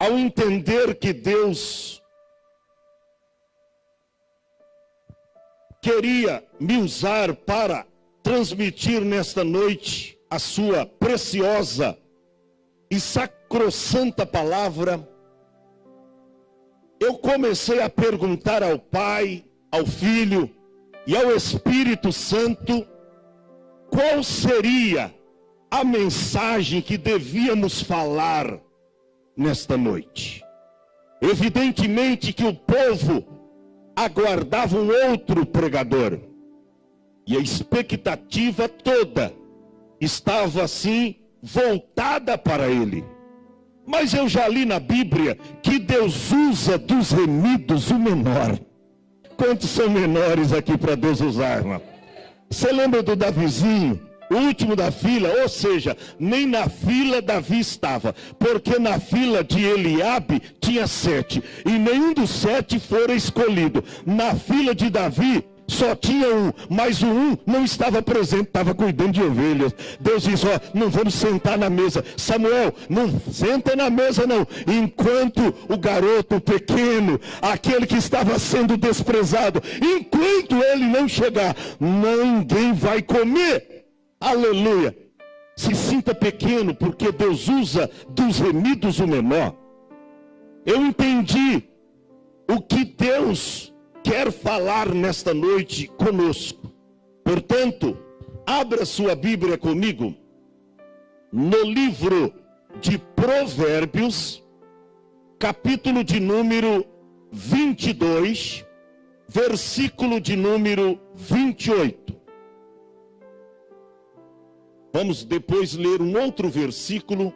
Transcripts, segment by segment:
Ao entender que Deus queria me usar para transmitir nesta noite a sua preciosa e sacrossanta palavra, eu comecei a perguntar ao Pai, ao Filho e ao Espírito Santo qual seria a mensagem que devíamos falar nesta noite. Evidentemente que o povo aguardava um outro pregador, e a expectativa toda estava assim voltada para ele. Mas eu já li na Bíblia que Deus usa dos remidos o menor. Quantos são menores aqui para Deus usar, irmão? Você lembra do Davizinho? O último da fila, ou seja, nem na fila Davi estava, porque na fila de Eliabe tinha 7, e nenhum dos 7 fora escolhido. Na fila de Davi só tinha um, mas o um não estava presente, estava cuidando de ovelhas. Deus diz, não vamos sentar na mesa. Samuel, não senta na mesa não, enquanto o garoto pequeno, aquele que estava sendo desprezado, enquanto ele não chegar, ninguém vai comer. Aleluia. Se sinta pequeno, porque Deus usa dos remidos o menor. Eu entendi o que Deus quer falar nesta noite conosco. Portanto, abra sua Bíblia comigo no livro de Provérbios, capítulo de número 22, versículo de número 28. Vamos depois ler um outro versículo,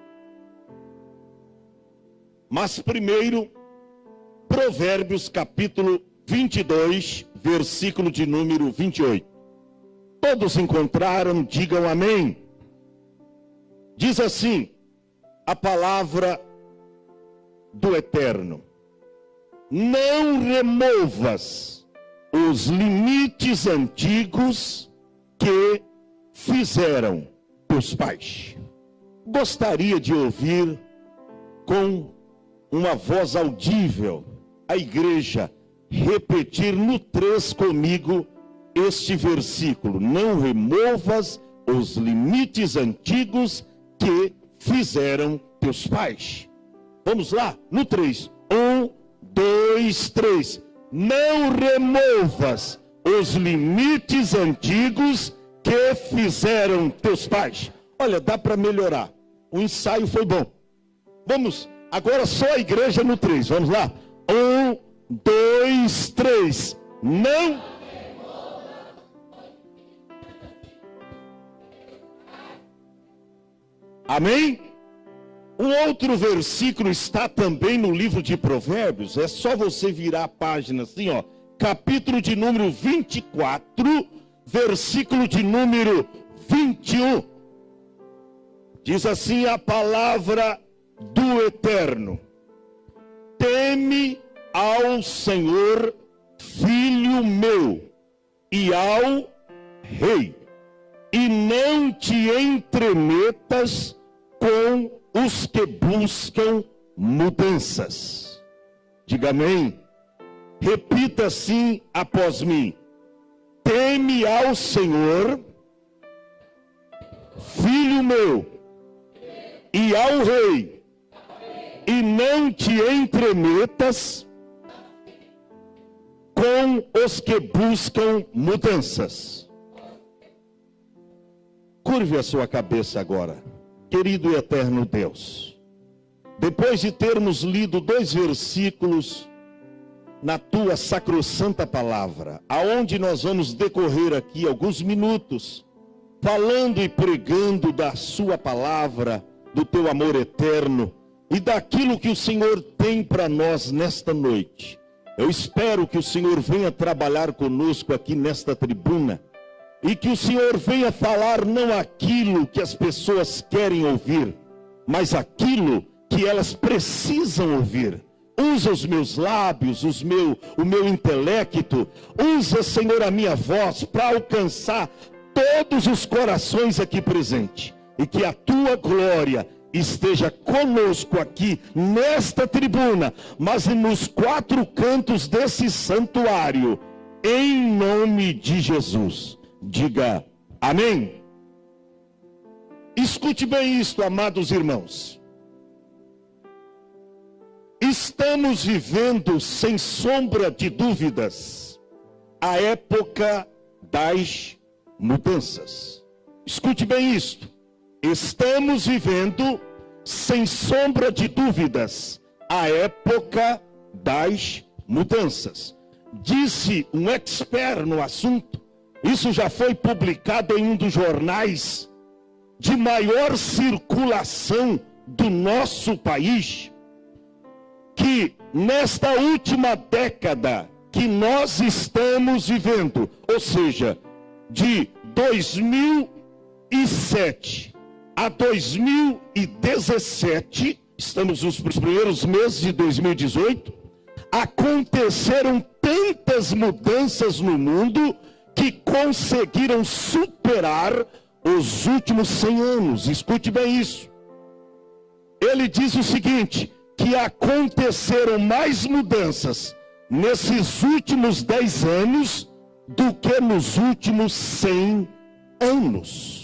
mas primeiro, Provérbios capítulo 22, versículo de número 28. Todos encontraram, digam amém. Diz assim a palavra do Eterno: não removas os limites antigos que fizeram teus pais. Gostaria de ouvir com uma voz audível a igreja repetir no 3 comigo este versículo: não removas os limites antigos que fizeram teus pais. Vamos lá, no 3. 1, 2, 3. Não removas os limites antigos que fizeram teus pais. Olha, dá para melhorar. O ensaio foi bom. Vamos, agora só a igreja no 3. Vamos lá. 1, 2, 3. Não. Amém? Um outro versículo está também no livro de Provérbios. É só você virar a página assim, ó. Capítulo de número 24, versículo de número 21. Diz assim a palavra do Eterno: teme ao Senhor, filho meu, e ao rei, e não te entremetas com os que buscam mudanças. Diga amém. Repita assim após mim: teme ao Senhor, filho meu, e ao rei, e não te entremetas com os que buscam mudanças. Curve a sua cabeça agora. Querido e eterno Deus, depois de termos lido 2 versículos na tua sacrossanta palavra, aonde nós vamos decorrer aqui alguns minutos, falando e pregando da sua palavra, do teu amor eterno e daquilo que o Senhor tem para nós nesta noite. Eu espero que o Senhor venha trabalhar conosco aqui nesta tribuna, e que o Senhor venha falar não aquilo que as pessoas querem ouvir, mas aquilo que elas precisam ouvir. Usa os meus lábios, o meu intelecto. Usa, Senhor, a minha voz para alcançar todos os corações aqui presentes. e que a tua glória esteja conosco aqui nesta tribuna, mas nos quatro cantos desse santuário, em nome de Jesus. Diga amém. Escute bem isto, amados irmãos. Estamos vivendo, sem sombra de dúvidas, a época das mudanças. Escute bem isto. Estamos vivendo, sem sombra de dúvidas, a época das mudanças. Disse um expert no assunto, isso já foi publicado em um dos jornais de maior circulação do nosso país, que nesta última década que nós estamos vivendo, ou seja, de 2007 a 2017, estamos nos primeiros meses de 2018, aconteceram tantas mudanças no mundo que conseguiram superar os últimos 100 anos. Escute bem isso. Ele diz o seguinte, que aconteceram mais mudanças nesses últimos 10 anos do que nos últimos 100 anos.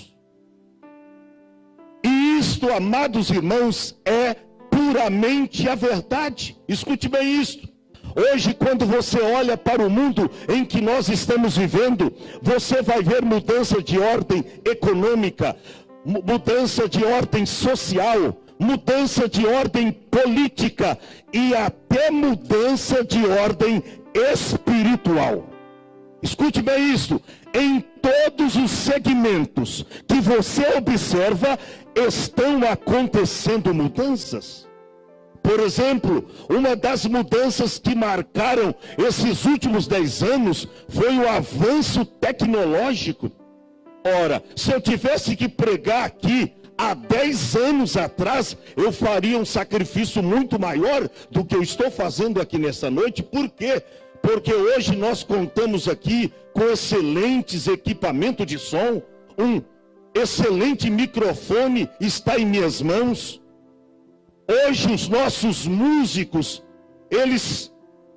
E isto, amados irmãos, é puramente a verdade. Escute bem isto. Hoje, quando você olha para o mundo em que nós estamos vivendo, você vai ver mudança de ordem econômica, mudança de ordem social, mudança de ordem política e até mudança de ordem espiritual. Escute bem isso. Em todos os segmentos que você observa, estão acontecendo mudanças. Por exemplo, uma das mudanças que marcaram esses últimos 10 anos foi o avanço tecnológico. Ora, se eu tivesse que pregar aqui há 10 anos atrás, eu faria um sacrifício muito maior do que eu estou fazendo aqui nessa noite. Por quê? Porque hoje nós contamos aqui com excelentes equipamentos de som, um excelente microfone está em minhas mãos. Hoje os nossos músicos, eles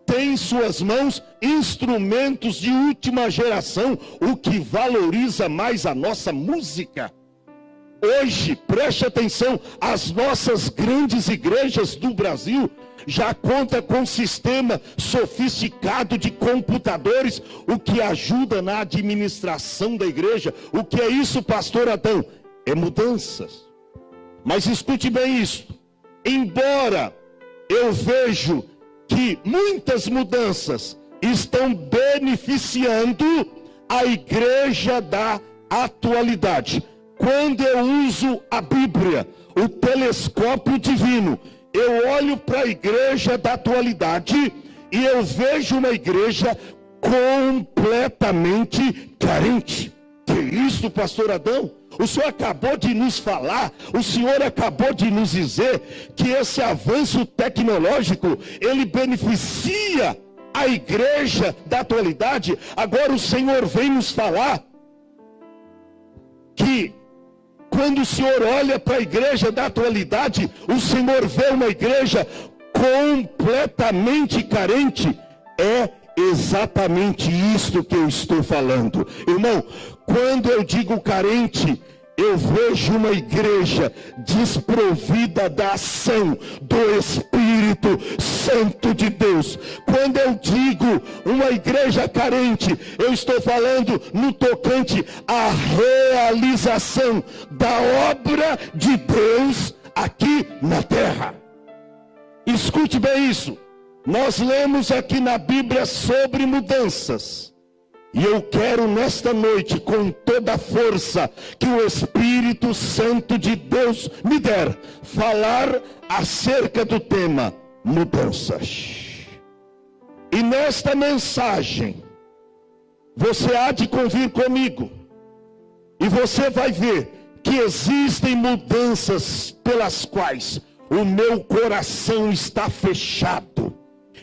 têm em suas mãos instrumentos de última geração, o que valoriza mais a nossa música. Hoje, preste atenção, as nossas grandes igrejas do Brasil já conta com um sistema sofisticado de computadores, o que ajuda na administração da igreja. O que é isso, pastor Adão? É mudanças. Mas escute bem isso. Embora eu vejo que muitas mudanças estão beneficiando a igreja da atualidade. Quando eu uso a Bíblia, o telescópio divino, eu olho para a igreja da atualidade e eu vejo uma igreja completamente carente. Que isso, pastor Adão? O senhor acabou de nos falar, o senhor acabou de nos dizer que esse avanço tecnológico, ele beneficia a igreja da atualidade. Agora o Senhor vem nos falar que quando o senhor olha para a igreja da atualidade, o senhor vê uma igreja completamente carente. É exatamente isto que eu estou falando. Irmão, quando eu digo carente, eu vejo uma igreja desprovida da ação do Espírito Santo de Deus. Quando eu digo uma igreja carente, eu estou falando no tocante à realização da obra de Deus aqui na terra. Escute bem isso. Nós lemos aqui na Bíblia sobre mudanças. E eu quero nesta noite, com toda a força que o Espírito Santo de Deus me der, falar acerca do tema mudanças. E nesta mensagem, você há de convir comigo, e você vai ver que existem mudanças pelas quais o meu coração está fechado.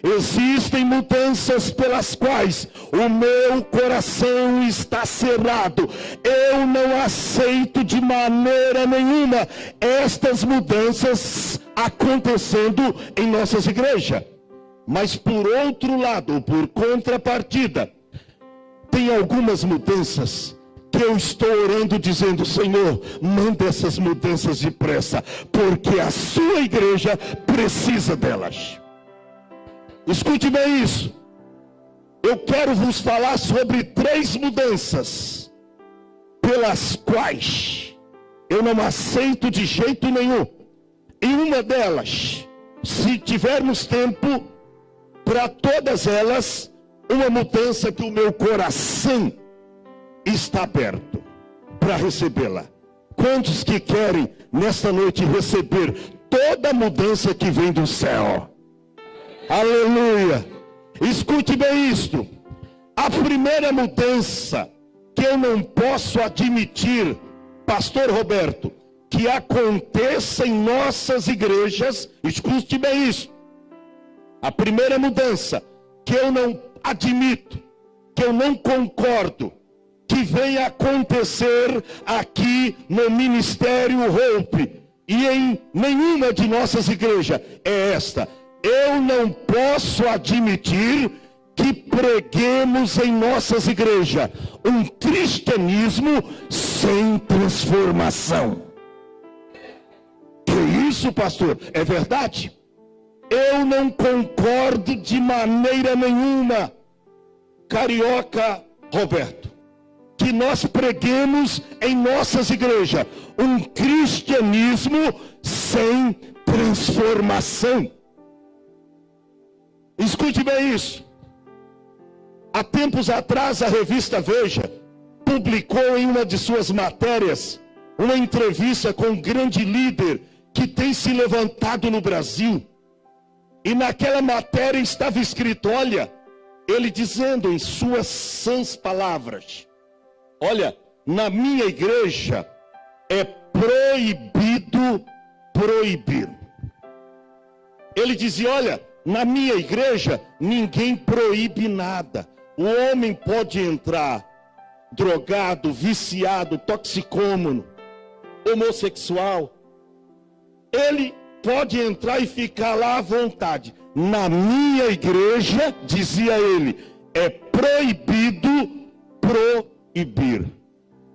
Existem mudanças pelas quais o meu coração está cerrado. Eu não aceito de maneira nenhuma estas mudanças acontecendo em nossas igrejas. Mas por outro lado, por contrapartida, tem algumas mudanças que eu estou orando dizendo: Senhor, manda essas mudanças depressa, porque a sua igreja precisa delas. Escute bem isso. Eu quero vos falar sobre 3 mudanças pelas quais eu não aceito de jeito nenhum. E uma delas, se tivermos tempo, para todas elas, uma mudança que o meu coração está aberto para recebê-la. Quantos que querem nesta noite receber toda a mudança que vem do céu? Aleluia! Escute bem isto. A primeira mudança que eu não posso admitir, pastor Roberto, que aconteça em nossas igrejas, escute bem isso. A primeira mudança que eu não admito, que eu não concordo, que venha acontecer aqui no Ministério Hope e em nenhuma de nossas igrejas, é esta: eu não posso admitir que preguemos em nossas igrejas um cristianismo sem transformação. Que isso, pastor? É verdade? Eu não concordo de maneira nenhuma, carioca Roberto, que nós preguemos em nossas igrejas um cristianismo sem transformação. Escute bem isso. Há tempos atrás, a revista Veja publicou em uma de suas matérias uma entrevista com um grande líder que tem se levantado no Brasil. E naquela matéria estava escrito, olha, ele dizendo em suas sãs palavras: olha, na minha igreja é proibido proibir. Ele dizia, olha, na minha igreja ninguém proíbe nada. O homem pode entrar drogado, viciado, toxicômano, homossexual. Ele pode entrar e ficar lá à vontade. Na minha igreja, dizia ele, é proibido proibir.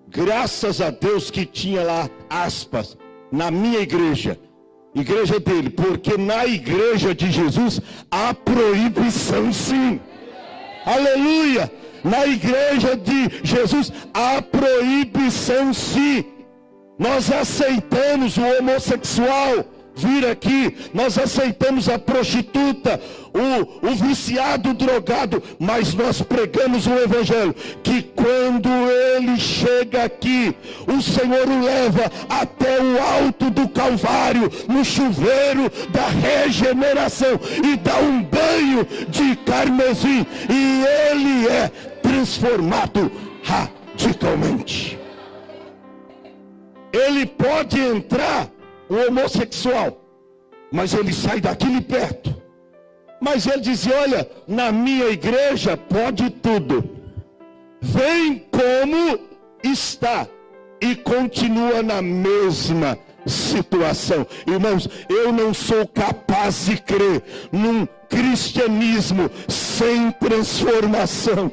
Graças a Deus que tinha lá aspas, na minha igreja dele, porque na igreja de Jesus há proibição sim. Aleluia! Na igreja de Jesus há proibição sim. Nós aceitamos o homossexual vir aqui, nós aceitamos a prostituta, o viciado, drogado, mas nós pregamos o evangelho, que quando ele chega aqui, o Senhor o leva até o alto do Calvário, no chuveiro da regeneração, e dá um banho de carmesim, e ele é transformado radicalmente. Ele pode entrar, o homossexual, mas ele sai daquele perto. Mas ele dizia, olha, na minha igreja pode tudo. Vem como está e continua na mesma situação. Irmãos, eu não sou capaz de crer num cristianismo sem transformação.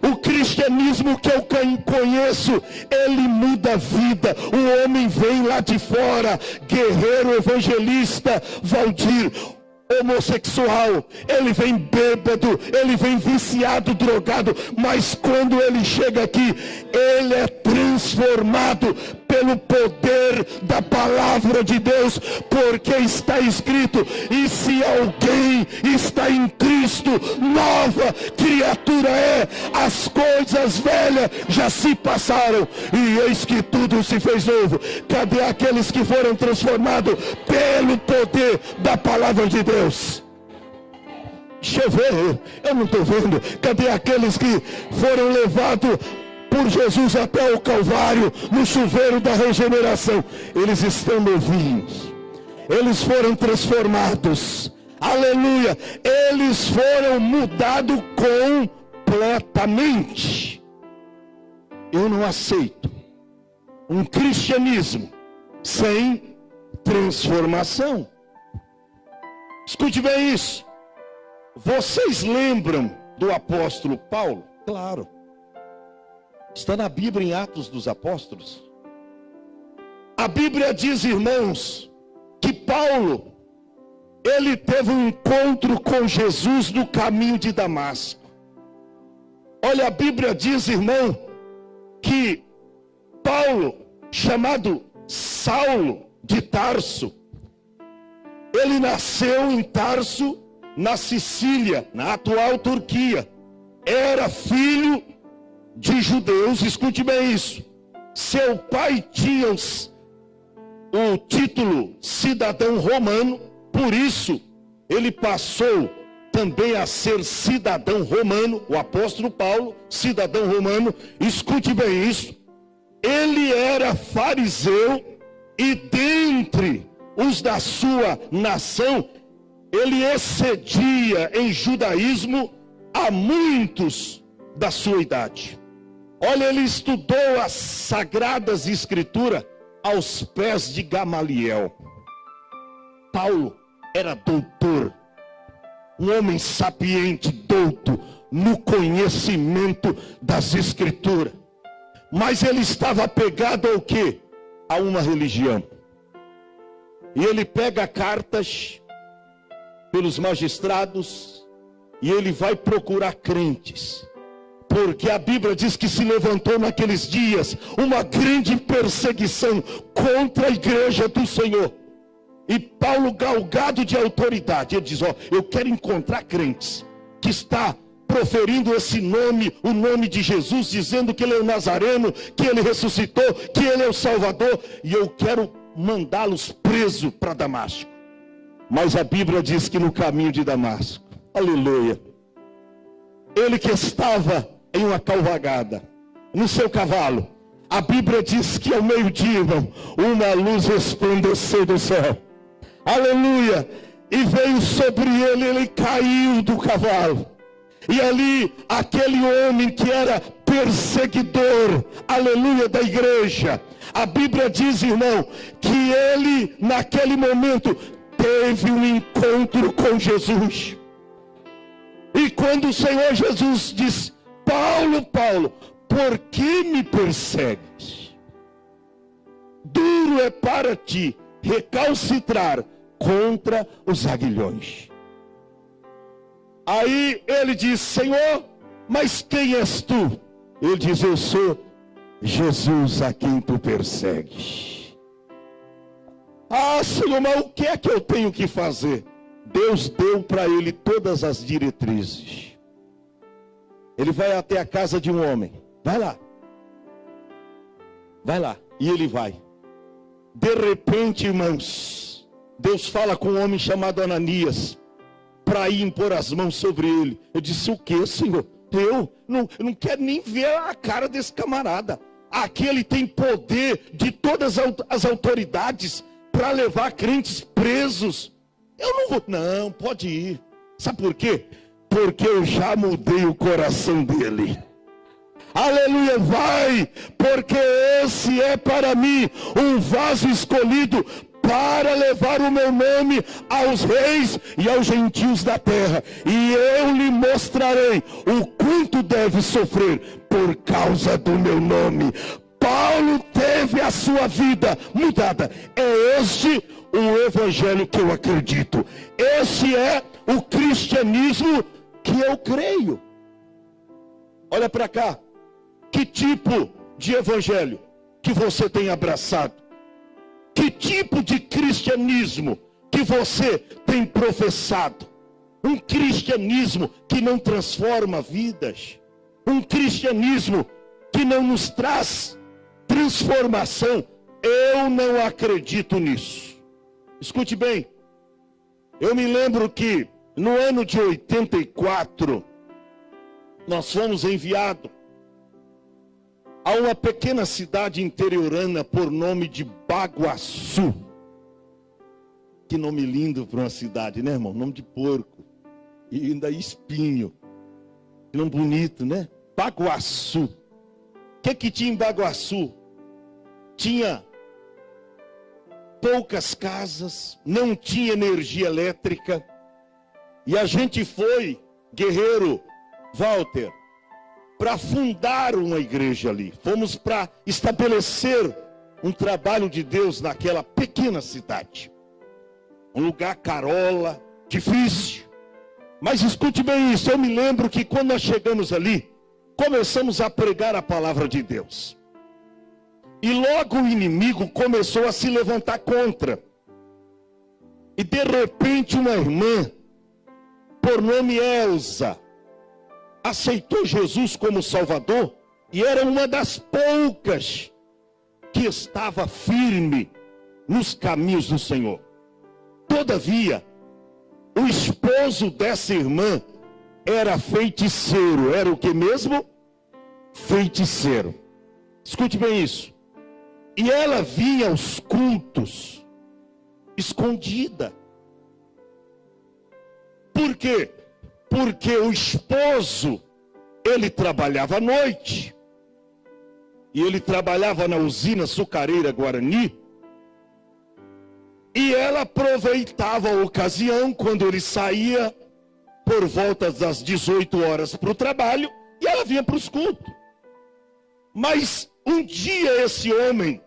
O cristianismo que eu conheço, ele muda a vida. O homem vem lá de fora, guerreiro, evangelista, Valdir, homossexual, ele vem bêbado, ele vem viciado, drogado, mas quando ele chega aqui, ele é transformado pelo poder da palavra de Deus, porque está escrito, e se alguém está em Cristo, nova criatura é, as coisas velhas já se passaram, e eis que tudo se fez novo. Cadê aqueles que foram transformados pelo poder da palavra de Deus? Deixa eu ver, eu não estou vendo. Cadê aqueles que foram levados por Jesus até o Calvário, no chuveiro da regeneração? Eles estão novinhos, eles foram transformados. Aleluia. Eles foram mudados completamente. Eu não aceito um cristianismo sem transformação. Escute bem isso. Vocês lembram do apóstolo Paulo? Claro. Está na Bíblia, em Atos dos Apóstolos. A Bíblia diz, irmãos, que Paulo, ele teve um encontro com Jesus no caminho de Damasco. Olha, a Bíblia diz, irmão, que Paulo, chamado Saulo de Tarso, ele nasceu em Tarso, na Sicília, na atual Turquia. Era filho de judeus, escute bem isso. Seu pai tinha o título cidadão romano, por isso ele passou também a ser cidadão romano. O apóstolo Paulo, cidadão romano, escute bem isso. Ele era fariseu e dentre os da sua nação, ele excedia em judaísmo a muitos da sua idade. Olha, ele estudou as Sagradas Escrituras aos pés de Gamaliel. Paulo era doutor, um homem sapiente, douto no conhecimento das Escrituras. Mas ele estava apegado ao quê? A uma religião. E ele pega cartas pelos magistrados e ele vai procurar crentes. Porque a Bíblia diz que se levantou naqueles dias uma grande perseguição contra a igreja do Senhor. E Paulo, galgado de autoridade, ele diz, eu quero encontrar crentes que está proferindo esse nome, o nome de Jesus, dizendo que ele é o Nazareno, que ele ressuscitou, que ele é o Salvador, e eu quero mandá-los preso para Damasco. Mas a Bíblia diz que no caminho de Damasco, aleluia, ele que estava em uma cavalgada, no seu cavalo, a Bíblia diz que ao meio-dia, irmão, uma luz resplandeceu do céu, aleluia, e veio sobre ele, ele caiu do cavalo, e ali, aquele homem que era perseguidor, aleluia, da igreja, a Bíblia diz, irmão, que ele, naquele momento, teve um encontro com Jesus. E quando o Senhor Jesus diz, Paulo, Paulo, por que me persegues? Duro é para ti recalcitrar contra os aguilhões. Aí ele diz, Senhor, mas quem és tu? Ele diz, eu sou Jesus a quem tu persegues. Ah, Senhor, mas o que é que eu tenho que fazer? Deus deu para ele todas as diretrizes. Ele vai até a casa de um homem. Vai lá. Vai lá. E ele vai. De repente, irmãos, Deus fala com um homem chamado Ananias, para ir impor as mãos sobre ele. Eu disse, o que, Senhor? Eu não quero nem ver a cara desse camarada. Aqui ele tem poder de todas as autoridades para levar crentes presos. Eu não vou. Não, pode ir. Sabe por quê? Porque eu já mudei o coração dele. Aleluia, vai, porque esse é para mim um vaso escolhido para levar o meu nome aos reis e aos gentios da terra. E eu lhe mostrarei o quanto deve sofrer por causa do meu nome. Paulo teve a sua vida mudada. É este o evangelho que eu acredito. Esse é o cristianismo que eu creio. Olha para cá. Que tipo de evangelho que você tem abraçado? Que tipo de cristianismo que você tem professado? Um cristianismo que não transforma vidas. Um cristianismo que não nos traz transformação. Eu não acredito nisso. Escute bem. Eu me lembro que no ano de 84, nós fomos enviados a uma pequena cidade interiorana por nome de Baguaçu. Que nome lindo para uma cidade, né, irmão? Nome de porco. E ainda espinho. Que nome bonito, né? Baguaçu. O que tinha em Baguaçu? Tinha poucas casas, não tinha energia elétrica. E a gente foi, guerreiro Walter, para fundar uma igreja ali. Fomos para estabelecer um trabalho de Deus naquela pequena cidade. Um lugar carola, difícil. Mas escute bem isso, eu me lembro que quando nós chegamos ali, começamos a pregar a palavra de Deus. E logo o inimigo começou a se levantar contra. E de repente uma irmã, por nome Elza, aceitou Jesus como Salvador. E era uma das poucas que estava firme nos caminhos do Senhor. Todavia, o esposo dessa irmã era feiticeiro. Era o que mesmo? Feiticeiro. Escute bem isso. E ela vinha aos cultos escondida. Por quê? Porque o esposo, ele trabalhava à noite. E ele trabalhava na usina açucareira Guarani. E ela aproveitava a ocasião quando ele saía por volta das 18 horas para o trabalho. E ela vinha para os cultos. Mas um dia esse homem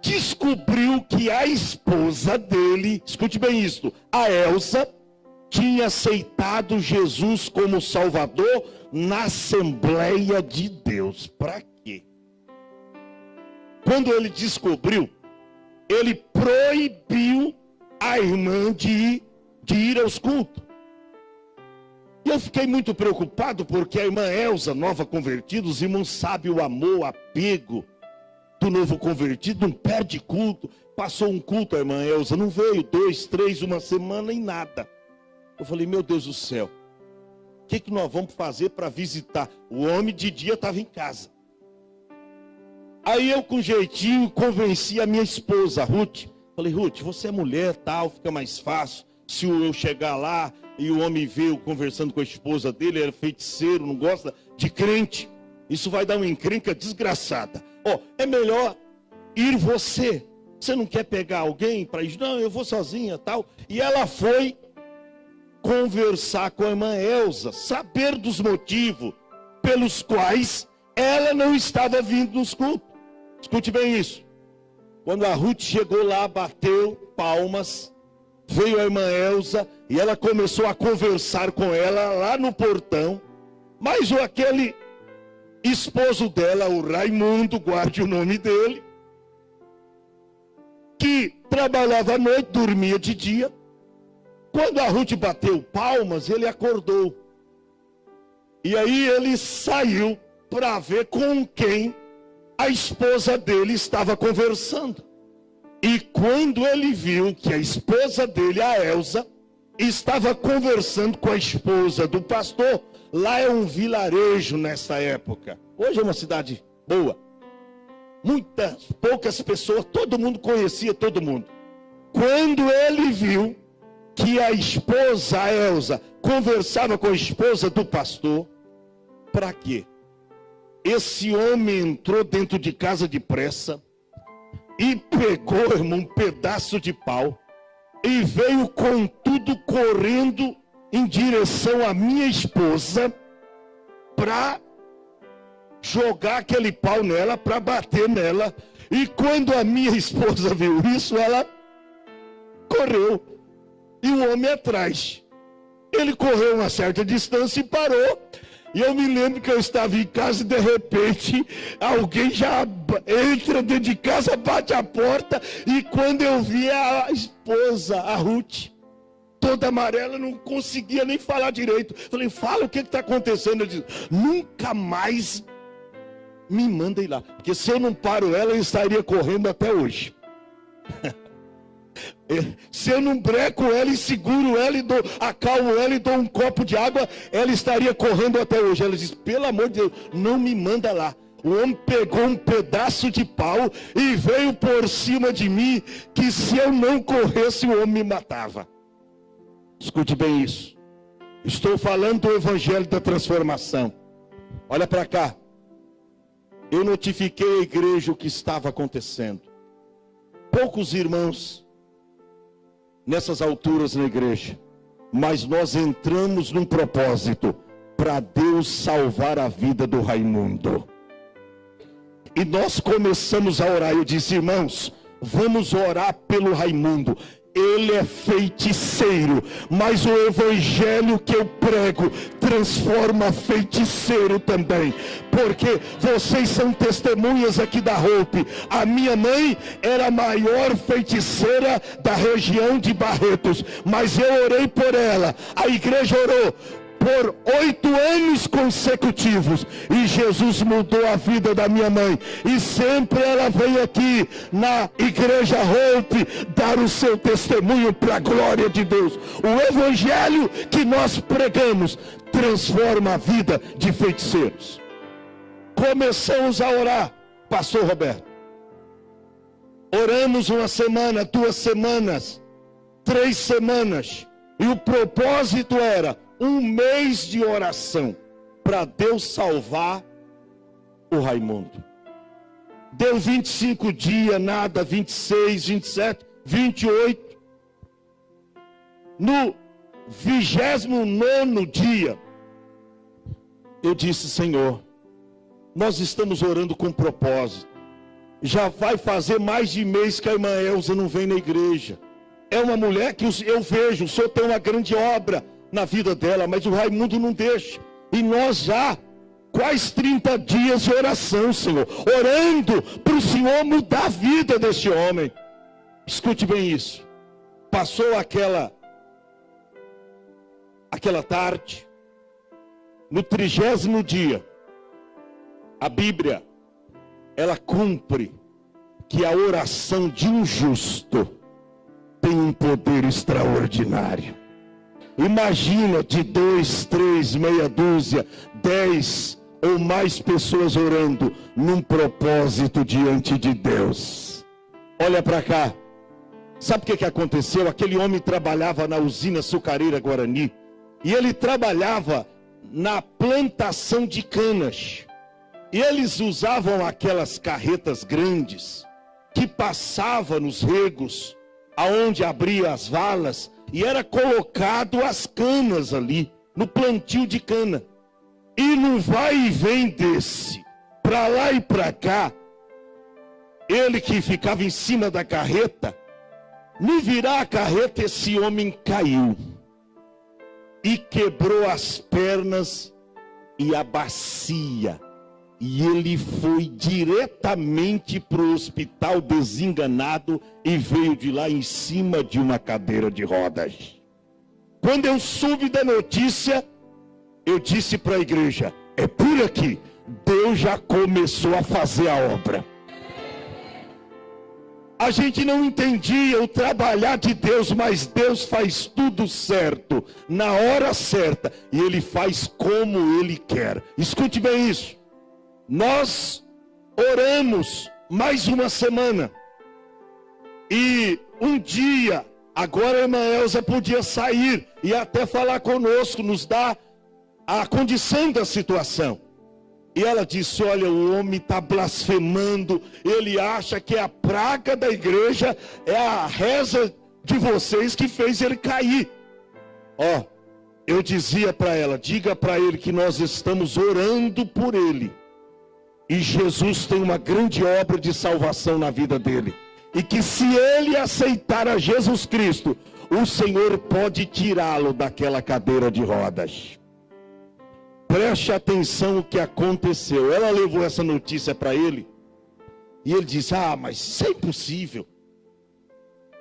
descobriu que a esposa dele, escute bem isso, a Elza, tinha aceitado Jesus como Salvador na Assembleia de Deus. Para quê? Quando ele descobriu, ele proibiu a irmã de ir aos cultos. E eu fiquei muito preocupado porque a irmã Elza, nova convertida, os irmãos sabem o amor, o apego do novo convertido, não perde culto. Passou um culto, a irmã Elza não veio, 2, 3, uma semana e nada. Eu falei, meu Deus do céu, o que nós vamos fazer para visitar? O homem de dia estava em casa. Aí eu com jeitinho convenci a minha esposa, Ruth. Falei, Ruth, você é mulher, tal, fica mais fácil. Se eu chegar lá e o homem vê eu conversando com a esposa dele, ele é feiticeiro, não gosta de crente. Isso vai dar uma encrenca desgraçada. É melhor ir você. Você não quer pegar alguém para ir? Não, eu vou sozinha, tal. E ela foi conversar com a irmã Elza, saber dos motivos pelos quais ela não estava vindo nos cultos. Escute bem isso. Quando a Ruth chegou lá, bateu palmas, veio a irmã Elza e ela começou a conversar com ela lá no portão. Mas aquele esposo dela, o Raimundo, guarde o nome dele, que trabalhava à noite, dormia de dia. Quando a Ruth bateu palmas, ele acordou. E aí ele saiu para ver com quem a esposa dele estava conversando. E quando ele viu que a esposa dele, a Elza, estava conversando com a esposa do pastor, lá é um vilarejo nessa época. Hoje é uma cidade boa. Poucas pessoas, todo mundo conhecia todo mundo. Quando ele viu que a esposa, a Elza, conversava com a esposa do pastor, para quê? Esse homem entrou dentro de casa depressa e pegou, irmão, um pedaço de pau e veio com tudo correndo em direção à minha esposa para jogar aquele pau nela, para bater nela. E quando a minha esposa viu isso, ela correu. E o homem atrás. Ele correu uma certa distância e parou. E eu me lembro que eu estava em casa e de repente alguém já entra dentro de casa, bate a porta. E quando eu vi a esposa, a Ruth, toda amarela, não conseguia nem falar direito. Falei, fala o que está acontecendo. Ele disse, nunca mais me mandem lá. Porque se eu não paro ela, eu estaria correndo até hoje. Se eu não breco ela e seguro ela e acalmo ela e dou um copo de água, ela estaria correndo até hoje. Ela diz, pelo amor de Deus, não me manda lá. O homem pegou um pedaço de pau e veio por cima de mim, que se eu não corresse o homem me matava. Escute bem isso. Estou falando do evangelho da transformação. Olha para cá. Eu notifiquei a igreja o que estava acontecendo. Poucos irmãos nessas alturas na igreja, mas nós entramos num propósito para Deus salvar a vida do Raimundo. E nós começamos a orar. Eu disse: irmãos, vamos orar pelo Raimundo. Ele é feiticeiro, mas o evangelho que eu prego transforma feiticeiro também. Porque vocês são testemunhas aqui da Hope. A minha mãe era a maior feiticeira da região de Barretos, mas eu orei por ela. A igreja orou por 8 anos consecutivos, e Jesus mudou a vida da minha mãe, e sempre ela veio aqui na igreja Hope dar o seu testemunho para a glória de Deus. O evangelho que nós pregamos transforma a vida de feiticeiros. Começamos a orar, pastor Roberto. Oramos 1 semana, 2 semanas, 3 semanas, e o propósito era 1 mês de oração para Deus salvar o Raimundo. Deu 25 dias, nada, 26, 27, 28. No 29º dia, eu disse: Senhor, nós estamos orando com propósito. Já vai fazer mais de mês que a irmã Elza não vem na igreja. É uma mulher que eu vejo, o Senhor tem uma grande obra na vida dela, mas o Raimundo não deixa. E nós já quase 30 dias de oração, Senhor, orando para o Senhor mudar a vida deste homem. Escute bem isso. Passou aquela tarde, no 30º dia, a Bíblia, ela cumpre que a oração de um justo tem um poder extraordinário. Imagina de 2, 3, meia dúzia, 10 ou mais pessoas orando num propósito diante de Deus. Olha para cá. Sabe o que aconteceu? Aquele homem trabalhava na usina açucareira Guarani. E ele trabalhava na plantação de canas. E eles usavam aquelas carretas grandes que passavam nos regos, aonde abria as valas, e era colocado as canas ali, no plantio de cana. E no vai e vem desse, para lá e para cá, ele que ficava em cima da carreta, no virar a carreta, esse homem caiu. E quebrou as pernas e a bacia. E ele foi diretamente para o hospital desenganado e veio de lá em cima de uma cadeira de rodas. Quando eu soube da notícia, eu disse para a igreja: é por aqui, Deus já começou a fazer a obra. A gente não entendia o trabalhar de Deus, mas Deus faz tudo certo, na hora certa, e Ele faz como Ele quer. Escute bem isso. Nós oramos mais 1 semana. E um dia, agora a irmã Elza podia sair e até falar conosco, nos dar a condição da situação. E ela disse: olha, o homem está blasfemando, ele acha que a praga da igreja é a reza de vocês que fez ele cair. Ó, eu dizia para ela: diga para ele que nós estamos orando por ele. E Jesus tem uma grande obra de salvação na vida dele. E que se ele aceitar a Jesus Cristo, o Senhor pode tirá-lo daquela cadeira de rodas. Preste atenção o que aconteceu. Ela levou essa notícia para ele. E ele disse: ah, mas isso é impossível.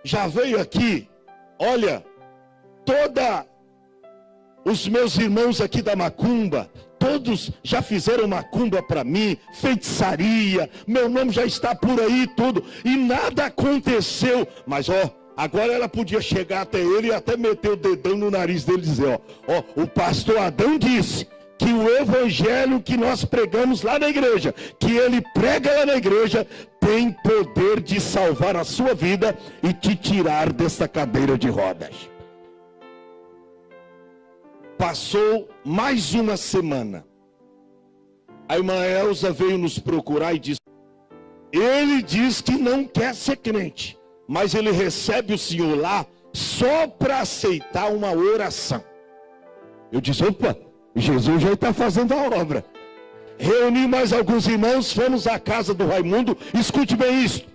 Já veio aqui, olha, os meus irmãos aqui da macumba, todos já fizeram macumba para mim, feitiçaria, meu nome já está por aí tudo, e nada aconteceu. Mas ó, agora ela podia chegar até ele e até meter o dedão no nariz dele e dizer: ó, o pastor Adão disse que o evangelho que nós pregamos lá na igreja, que ele prega lá na igreja, tem poder de salvar a sua vida e te tirar dessa cadeira de rodas. Passou mais uma semana. A irmã Elza veio nos procurar e disse: ele diz que não quer ser crente, mas ele recebe o senhor lá só para aceitar uma oração. Eu disse: opa, Jesus já está fazendo a obra. Reuni mais alguns irmãos, fomos à casa do Raimundo. Escute bem isso.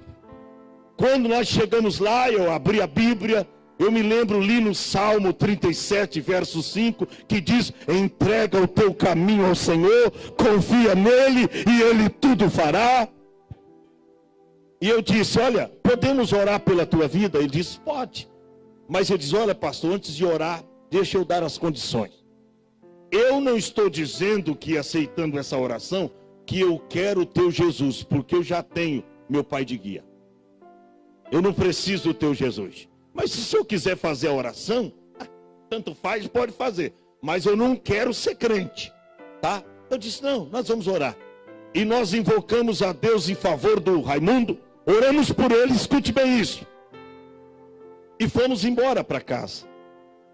Quando nós chegamos lá, eu abri a Bíblia. Eu me lembro, li no Salmo 37, verso 5, que diz: entrega o teu caminho ao Senhor, confia nele e ele tudo fará. E eu disse: olha, podemos orar pela tua vida? Ele disse: pode. Mas ele diz: olha, pastor, antes de orar, deixa eu dar as condições. Eu não estou dizendo que, aceitando essa oração, que eu quero o teu Jesus, porque eu já tenho meu pai de guia. Eu não preciso do teu Jesus. Mas se o senhor quiser fazer a oração, tanto faz, pode fazer. Mas eu não quero ser crente, tá? Eu disse: não, nós vamos orar. E nós invocamos a Deus em favor do Raimundo, oramos por ele, escute bem isso. E fomos embora para casa.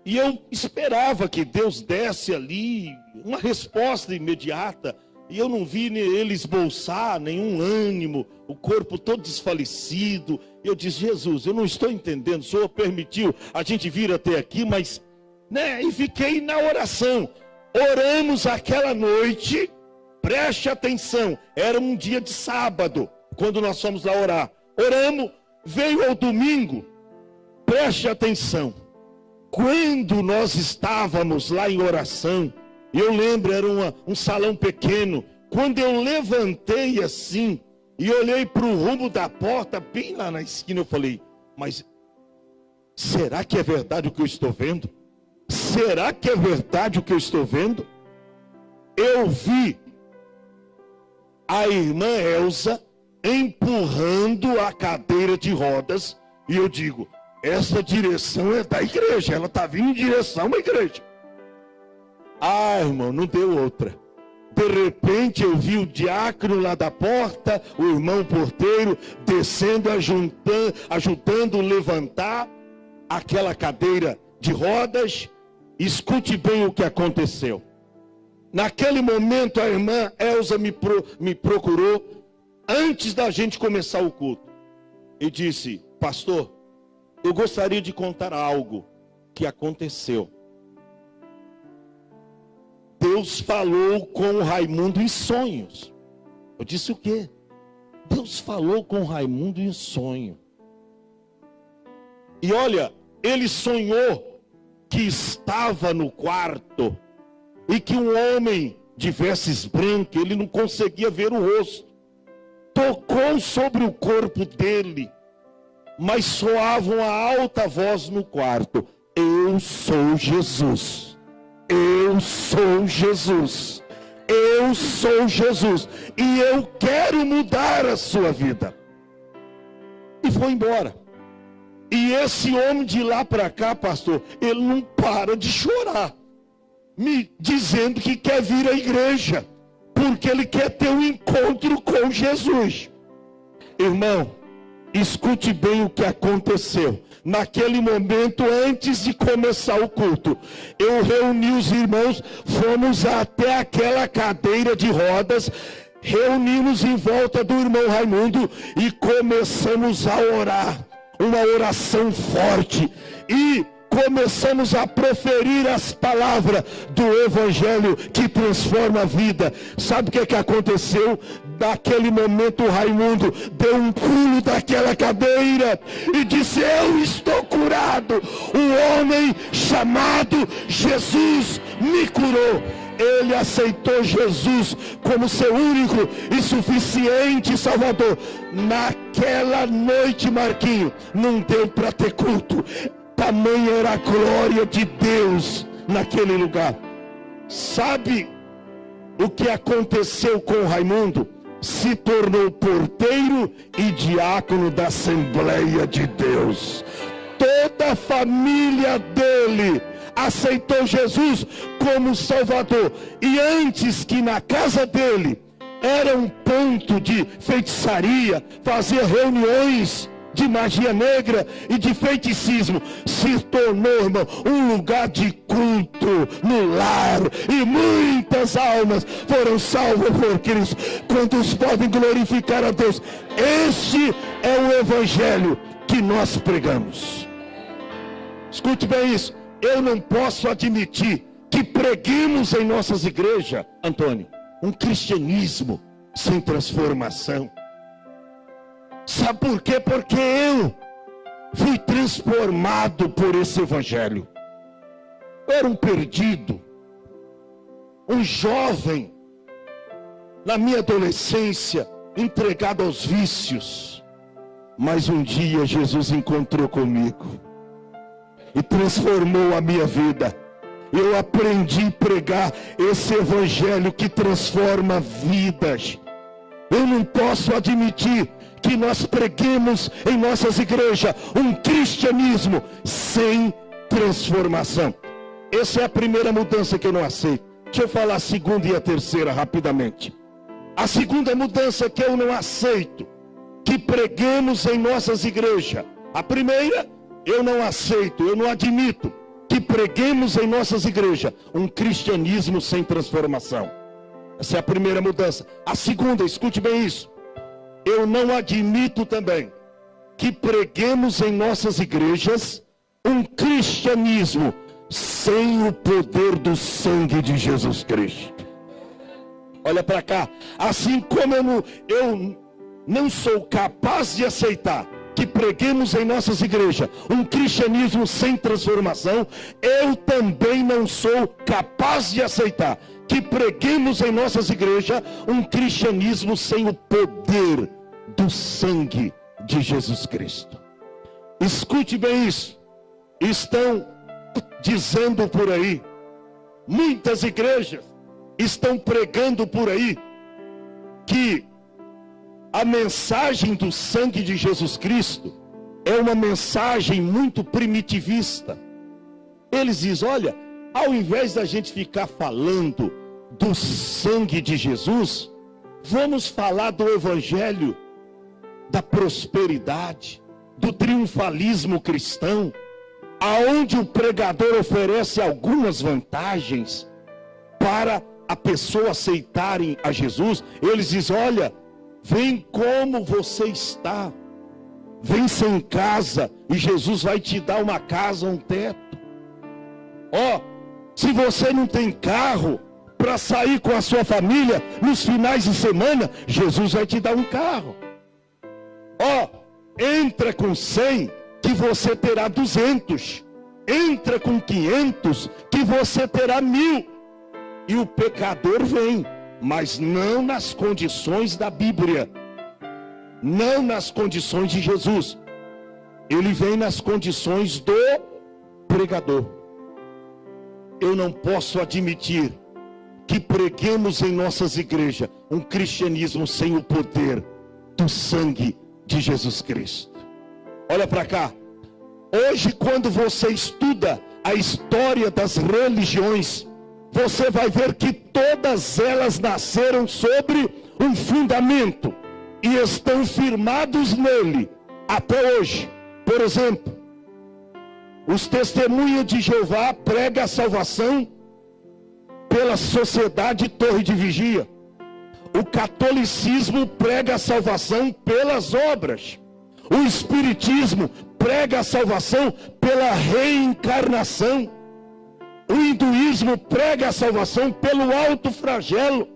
E eu esperava que Deus desse ali uma resposta imediata. E eu não vi ele esboçar nenhum ânimo, o corpo todo desfalecido. Eu disse: Jesus, eu não estou entendendo, o Senhor permitiu a gente vir até aqui, mas... E fiquei na oração. Oramos aquela noite, preste atenção, era um dia de sábado, quando nós fomos lá orar. Oramos, veio ao domingo, preste atenção. Quando nós estávamos lá em oração, eu lembro, era um salão pequeno. Quando eu levantei assim e olhei para o rumo da porta, bem lá na esquina, eu falei: mas será que é verdade o que eu estou vendo? Será que é verdade o que eu estou vendo? Eu vi a irmã Elza empurrando a cadeira de rodas e eu digo: essa direção é da igreja, ela está vindo em direção à igreja. Ah, irmão, não deu outra. De repente eu vi o diácono lá da porta, o irmão porteiro, descendo, ajudando a levantar aquela cadeira de rodas. Escute bem o que aconteceu. Naquele momento a irmã Elza me procurou, antes da gente começar o culto, e disse: pastor, eu gostaria de contar algo que aconteceu. Deus falou com o Raimundo em sonhos. Eu disse: o quê? Deus falou com o Raimundo em sonho. E olha, ele sonhou que estava no quarto e que um homem de vestes brancas, ele não conseguia ver o rosto, tocou sobre o corpo dele, mas soava uma alta voz no quarto: eu sou Jesus. Eu sou Jesus. Eu sou Jesus. E eu quero mudar a sua vida. E foi embora. E esse homem de lá para cá, pastor, ele não para de chorar, me dizendo que quer vir à igreja, porque ele quer ter um encontro com Jesus. Irmão, escute bem o que aconteceu. Naquele momento, antes de começar o culto, eu reuni os irmãos, fomos até aquela cadeira de rodas, reunimos em volta do irmão Raimundo e começamos a orar, uma oração forte, e começamos a proferir as palavras do Evangelho que transforma a vida. Sabe o que aconteceu? Naquele momento o Raimundo deu um pulo daquela cadeira e disse: eu estou curado. O homem chamado Jesus me curou. Ele aceitou Jesus como seu único e suficiente Salvador. Naquela noite, Marquinho, não deu para ter culto. Tamanha era a glória de Deus naquele lugar. Sabe o que aconteceu com o Raimundo? Se tornou porteiro e diácono da Assembleia de Deus. Toda a família dele aceitou Jesus como Salvador. E antes que na casa dele era um ponto de feitiçaria, fazia reuniões de magia negra e de feiticismo, se tornou, irmão, um lugar de culto no lar, e muitas almas foram salvas por Cristo. Quantos podem glorificar a Deus? Este é o evangelho que nós pregamos. Escute bem isso. Eu não posso admitir que preguemos em nossas igrejas, Antônio, um cristianismo sem transformação. Sabe por quê? Porque eu fui transformado por esse evangelho. Eu era um perdido, um jovem, na minha adolescência, entregado aos vícios. Mas um dia Jesus encontrou comigo e transformou a minha vida. Eu aprendi a pregar esse evangelho que transforma vidas. Eu não posso admitir que nós preguemos em nossas igrejas um cristianismo sem transformação. Essa é a primeira mudança que eu não aceito. Deixa eu falar a segunda e a terceira rapidamente. A segunda mudança que eu não aceito, que preguemos em nossas igrejas. A primeira, eu não aceito, eu não admito que preguemos em nossas igrejas um cristianismo sem transformação. Essa é a primeira mudança. A segunda, escute bem isso. Eu não admito também que preguemos em nossas igrejas um cristianismo sem o poder do sangue de Jesus Cristo. Olha para cá. Assim como eu não sou capaz de aceitar que preguemos em nossas igrejas um cristianismo sem transformação, eu também não sou capaz de aceitar que preguemos em nossas igrejas um cristianismo sem o poder do sangue de Jesus Cristo. Escute bem isso. Estão dizendo por aí, muitas igrejas estão pregando por aí, que a mensagem do sangue de Jesus Cristo é uma mensagem muito primitivista. Eles dizem, olha, ao invés da gente ficar falando do sangue de Jesus, vamos falar do evangelho da prosperidade, do triunfalismo cristão, aonde o pregador oferece algumas vantagens para a pessoa aceitarem a Jesus. Eles dizem, olha, vem como você está, vem sem casa e Jesus vai te dar uma casa, um teto. Ó, se você não tem carro para sair com a sua família nos finais de semana, Jesus vai te dar um carro. Ó, entra com 100 que você terá 200. Entra com 500 que você terá 1000. E o pecador vem, mas não nas condições da Bíblia, não nas condições de Jesus. Ele vem nas condições do pregador. Eu não posso admitir que preguemos em nossas igrejas um cristianismo sem o poder do sangue de Jesus Cristo. Olha para cá. Hoje, quando você estuda a história das religiões, você vai ver que todas elas nasceram sobre um fundamento e estão firmados nele até hoje. Por exemplo, os testemunhas de Jeová pregam a salvação pela sociedade Torre de Vigia. O catolicismo prega a salvação pelas obras. O espiritismo prega a salvação pela reencarnação. O hinduísmo prega a salvação pelo alto flagelo.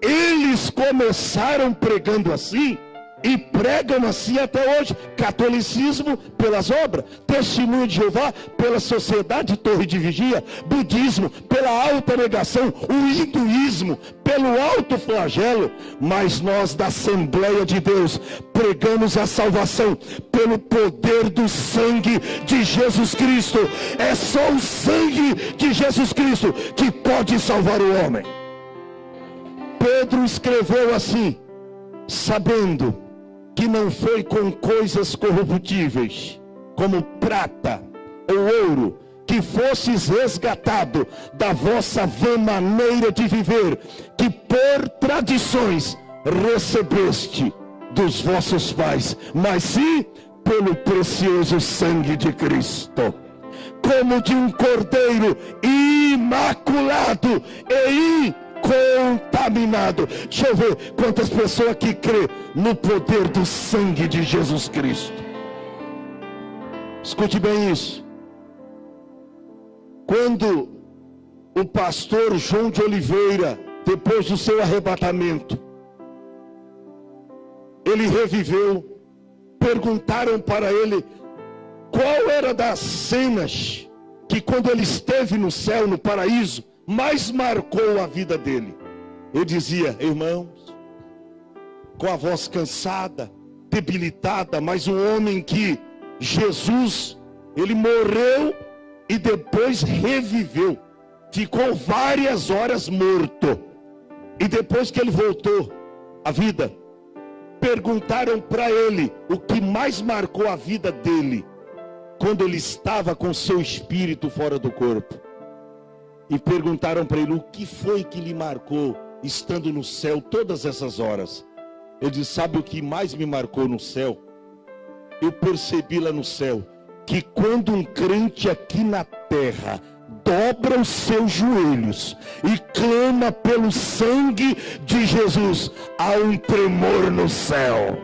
Eles começaram pregando assim e pregam assim até hoje. Catolicismo pelas obras, testemunho de Jeová pela sociedade Torre de Vigia, budismo pela alta negação, o hinduísmo pelo alto flagelo. Mas nós da Assembleia de Deus pregamos a salvação pelo poder do sangue de Jesus Cristo. É só o sangue de Jesus Cristo que pode salvar o homem. Pedro escreveu assim, sabendo que não foi com coisas corruptíveis, como prata ou ouro, que fostes resgatado da vossa vã maneira de viver, que por tradições recebeste dos vossos pais, mas sim pelo precioso sangue de Cristo, como de um cordeiro imaculado e incontaminado. Deixa eu ver quantas pessoas aqui crê no poder do sangue de Jesus Cristo. Escute bem isso. Quando o pastor João de Oliveira, depois do seu arrebatamento, ele reviveu, perguntaram para ele qual era das cenas que quando ele esteve no céu, no paraíso, mais marcou a vida dele. Ele dizia: irmãos, com a voz cansada, debilitada, mas um homem que Jesus, ele morreu e depois reviveu, ficou várias horas morto, e depois que ele voltou à vida, perguntaram para ele o que mais marcou a vida dele, quando ele estava com seu espírito fora do corpo, e perguntaram para ele o que foi que lhe marcou, estando no céu todas essas horas. Ele disse: sabe o que mais me marcou no céu? Eu percebi lá no céu, que quando um crente aqui na terra dobra os seus joelhos e clama pelo sangue de Jesus, há um tremor no céu.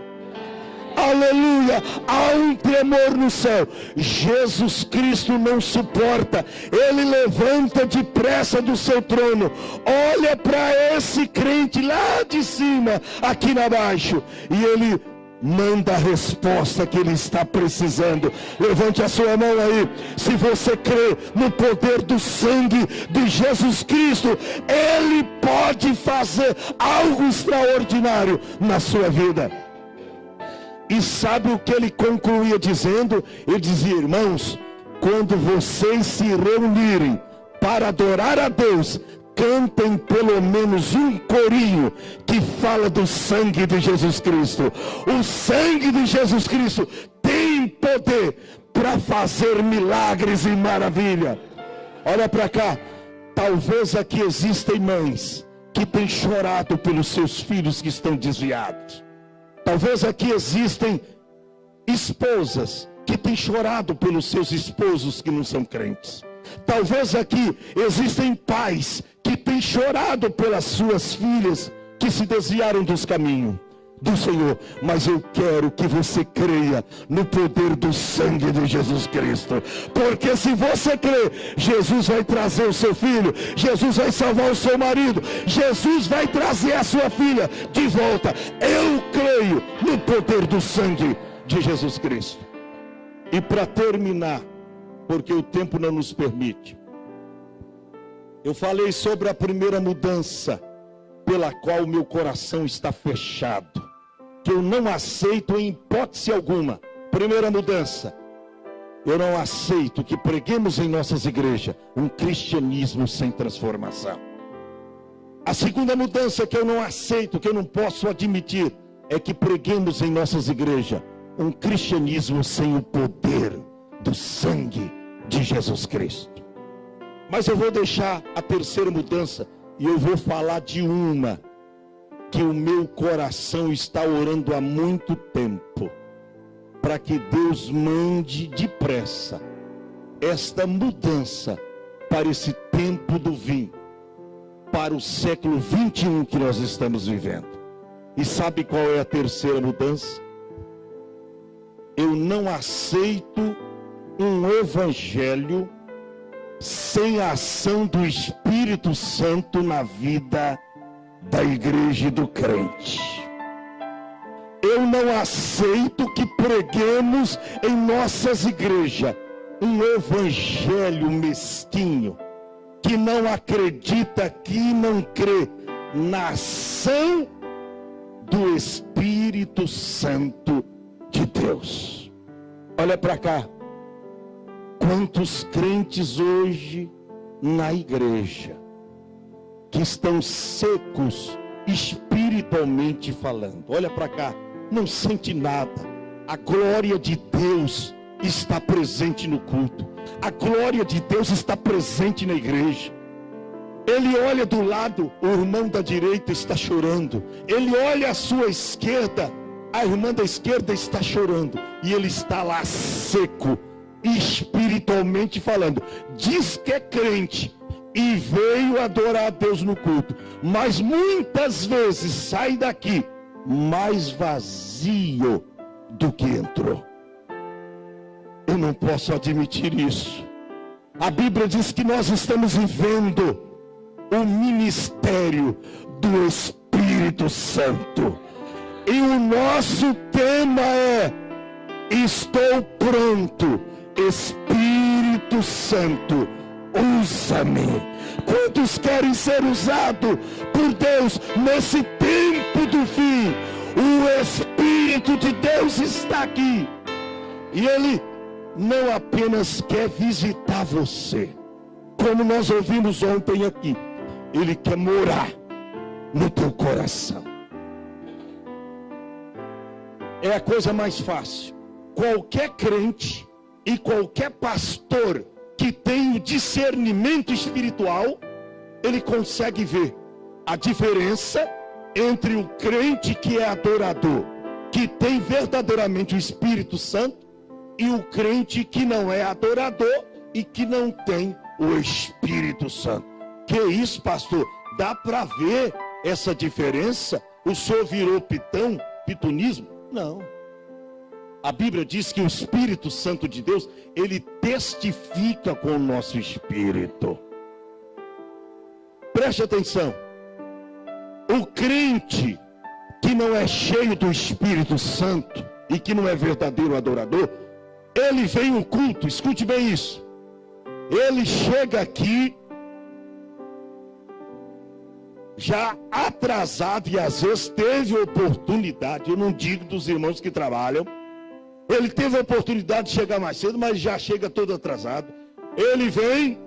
Aleluia, há um tremor no céu. Jesus Cristo não suporta, ele levanta depressa do seu trono, olha para esse crente lá de cima, aqui na baixo, e ele manda a resposta que ele está precisando. Levante a sua mão aí, se você crê no poder do sangue de Jesus Cristo, ele pode fazer algo extraordinário na sua vida. E sabe o que ele concluía dizendo? Ele dizia: irmãos, quando vocês se reunirem para adorar a Deus, cantem pelo menos um corinho que fala do sangue de Jesus Cristo. O sangue de Jesus Cristo tem poder para fazer milagres e maravilha. Olha para cá, talvez aqui existem mães que têm chorado pelos seus filhos que estão desviados. Talvez aqui existem esposas que têm chorado pelos seus esposos que não são crentes. Talvez aqui existem pais que têm chorado pelas suas filhas que se desviaram dos caminhos do Senhor. Mas eu quero que você creia no poder do sangue de Jesus Cristo, porque se você crer, Jesus vai trazer o seu filho, Jesus vai salvar o seu marido, Jesus vai trazer a sua filha de volta. Eu creio no poder do sangue de Jesus Cristo. E para terminar, porque o tempo não nos permite, eu falei sobre a primeira mudança pela qual o meu coração está fechado, que eu não aceito em hipótese alguma. Primeira mudança: eu não aceito que preguemos em nossas igrejas um cristianismo sem transformação. A segunda mudança que eu não aceito, que eu não posso admitir, é que preguemos em nossas igrejas um cristianismo sem o poder do sangue de Jesus Cristo. Mas eu vou deixar a terceira mudança e eu vou falar de uma que o meu coração está orando há muito tempo, para que Deus mande depressa esta mudança para esse tempo do fim, para o século 21 que nós estamos vivendo. E sabe qual é a terceira mudança? Eu não aceito um evangelho sem a ação do Espírito Santo na vida da igreja e do crente. Eu não aceito que preguemos em nossas igrejas um evangelho mesquinho, que não acredita, que não crê na ação do Espírito Santo de Deus. Olha para cá. Quantos crentes hoje na igreja que estão secos espiritualmente falando. Olha para cá, não sente nada. A glória de Deus está presente no culto. a glória de Deus está presente na igreja. Ele olha do lado, o irmão da direita está chorando. Ele olha à sua esquerda, a irmã da esquerda está chorando. E ele está lá seco, espiritualmente falando. Diz que é crente e veio adorar a Deus no culto, mas muitas vezes sai daqui mais vazio do que entrou. Eu não posso admitir isso. A Bíblia diz que nós estamos vivendo o ministério do Espírito Santo. E o nosso tema é: estou pronto, Espírito Santo, usa-me. Quantos querem ser usados por Deus nesse tempo do fim? O Espírito de Deus está aqui. E Ele não apenas quer visitar você, como nós ouvimos ontem aqui, Ele quer morar no teu coração. É a coisa mais fácil. Qualquer crente e qualquer pastor que tem o discernimento espiritual, ele consegue ver a diferença entre o crente que é adorador, que tem verdadeiramente o Espírito Santo, e o crente que não é adorador e que não tem o Espírito Santo. Que isso, pastor? Dá para ver essa diferença? O senhor virou pitonismo? Não. A Bíblia diz que o Espírito Santo de Deus, ele testifica com o nosso espírito. Preste atenção. O crente que não é cheio do Espírito Santo e que não é verdadeiro adorador, ele vem no culto, escute bem isso. Ele chega aqui já atrasado e às vezes teve oportunidade, eu não digo dos irmãos que trabalham, ele teve a oportunidade de chegar mais cedo, mas já chega todo atrasado. Ele vem,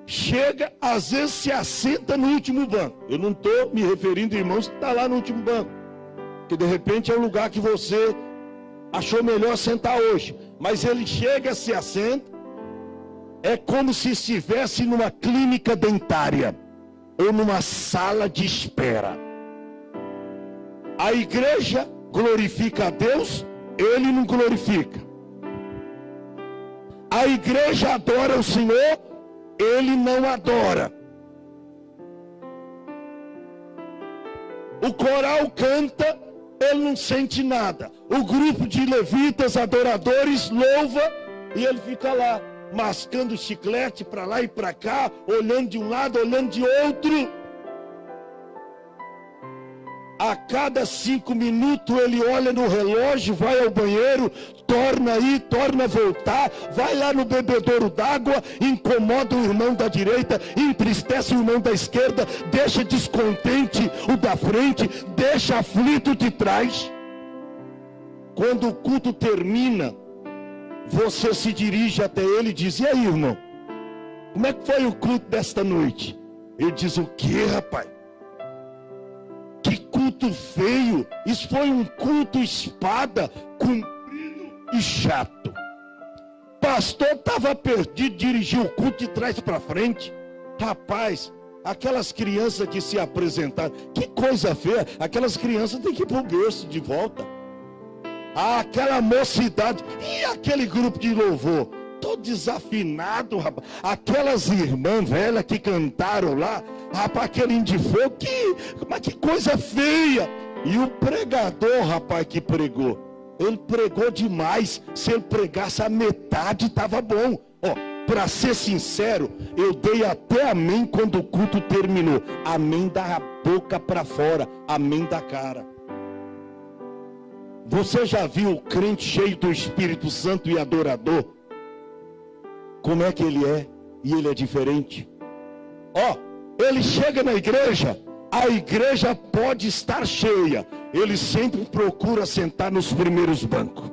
chega, às vezes se assenta no último banco. Eu não estou me referindo a irmãos que estão lá no último banco, que de repente é o lugar que você achou melhor sentar hoje. Mas ele chega, se assenta, é como se estivesse numa clínica dentária ou numa sala de espera. A igreja glorifica a Deus, ele não glorifica. A igreja adora o Senhor, ele não adora. O coral canta, ele não sente nada. O grupo de levitas adoradores louva e ele fica lá mascando chiclete para lá e para cá, olhando de um lado, olhando de outro. A cada 5 minutos ele olha no relógio, vai ao banheiro, torna a ir, torna a voltar, vai lá no bebedouro d'água, incomoda o irmão da direita, entristece o irmão da esquerda, deixa descontente o da frente, deixa aflito de trás. Quando o culto termina, você se dirige até ele e diz: e aí, irmão, como é que foi o culto desta noite? Ele diz: o que, rapaz? Que culto feio! Isso foi um culto espada, comprido e chato. Pastor estava perdido, dirigiu o culto de trás para frente. Rapaz, aquelas crianças que se apresentaram, que coisa feia! Aquelas crianças têm que ir para o berço de volta. Aquela mocidade, e aquele grupo de louvor, todo desafinado, rapaz. Aquelas irmãs velhas que cantaram lá, rapaz, aquele indifogo, mas que coisa feia. E o pregador, rapaz, que pregou, ele pregou demais. Se ele pregasse a metade, estava bom. Ó, para ser sincero, eu dei até amém quando o culto terminou. Amém da boca para fora, amém da cara. Você já viu o crente cheio do Espírito Santo e adorador? Como é que ele é? E ele é diferente. Ó, ele chega na igreja, a igreja pode estar cheia, ele sempre procura sentar nos primeiros bancos.